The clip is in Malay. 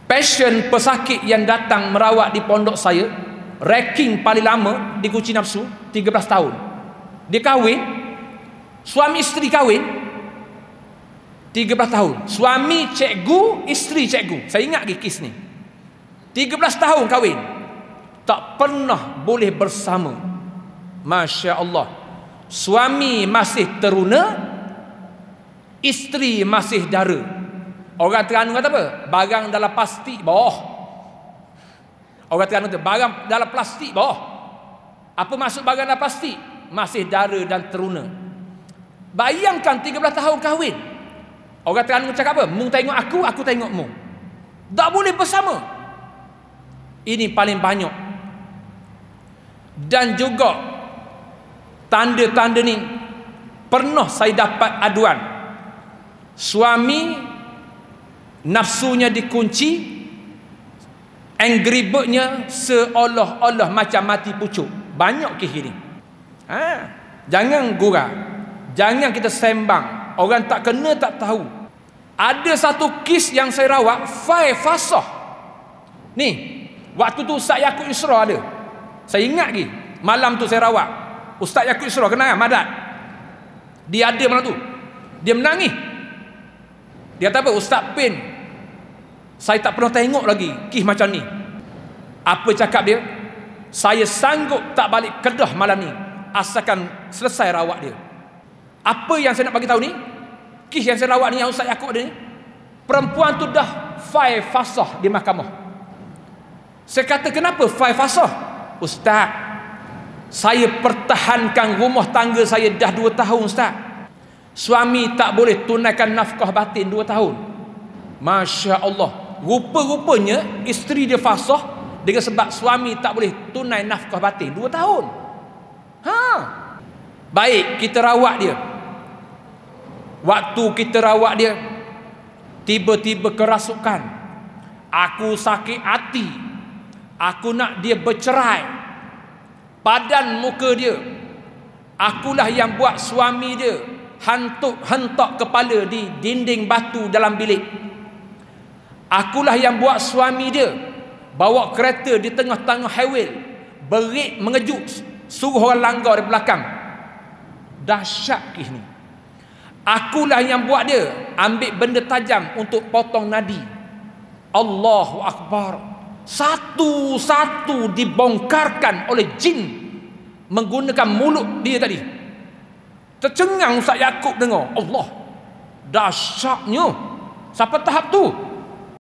Pasien pesakit yang datang merawat di pondok saya, ranking paling lama di kunci nafsu 13 tahun. Dia kahwin, suami isteri kahwin 13 tahun. Suami cikgu, isteri cikgu. Saya ingat lagi kes ni. 13 tahun kahwin, tak pernah boleh bersama. Masya Allah. Suami masih teruna, isteri masih dara. Orang Terengganu kata apa? Barang dalam plastik bawah. Orang Terengganu kata barang dalam plastik bawah. Apa maksud barang dalam plastik? Masih dara dan teruna. Bayangkan 13 tahun kahwin. Orang Terengganu cakap apa? Mu tengok aku tengok mu. Tak boleh bersama. Ini paling banyak. Dan juga tanda-tanda ni pernah saya dapat aduan. Suami nafsunya dikunci, angry bird-nya seolah-olah macam mati pucuk. Banyak kes ini. Jangan gurau, jangan kita sembang. Orang tak kena tak tahu. Ada satu kes yang saya rawat, fasah. Ni, waktu tu Ustaz Yaakob Yusra ada. Saya ingat lagi, malam tu saya rawat Ustaz Yaakob Yusra, kenal Madat. Dia ada malam tu. Dia menangis. Dia kata apa? Ustaz Pin, saya tak pernah tengok lagi kes macam ni. Apa cakap dia? Saya sanggup tak balik Kedah malam ni asalkan selesai rawat dia. Apa yang saya nak bagi tahu ni? Kes yang saya rawat ni, yang Ustaz Yaakob ada ni, perempuan tu dah file fasah di mahkamah. Saya kata, kenapa file fasah? Ustaz, saya pertahankan rumah tangga saya dah 2 tahun Ustaz. Suami tak boleh tunaikan nafkah batin 2 tahun. Masya Allah. Rupa-rupanya isteri dia fasah dengan sebab suami tak boleh tunai nafkah batin 2 tahun. Baik, kita rawat dia. Waktu kita rawat dia, tiba-tiba kerasukan. Aku sakit hati. Aku nak dia bercerai. Padan muka dia, akulah yang buat suami dia hentak kepala di dinding batu dalam bilik. Akulah yang buat suami dia bawa kereta di tengah-tengah highway, berik mengejut, suruh orang langgar di belakang. Dahsyat kes ni. Akulah yang buat dia ambil benda tajam untuk potong nadi. Allahu Akbar. Satu-satu dibongkarkan oleh jin menggunakan mulut dia tadi. Tercengang Ustaz Yaakob dengar. Allah, dahsyatnya. Sampai tahap tu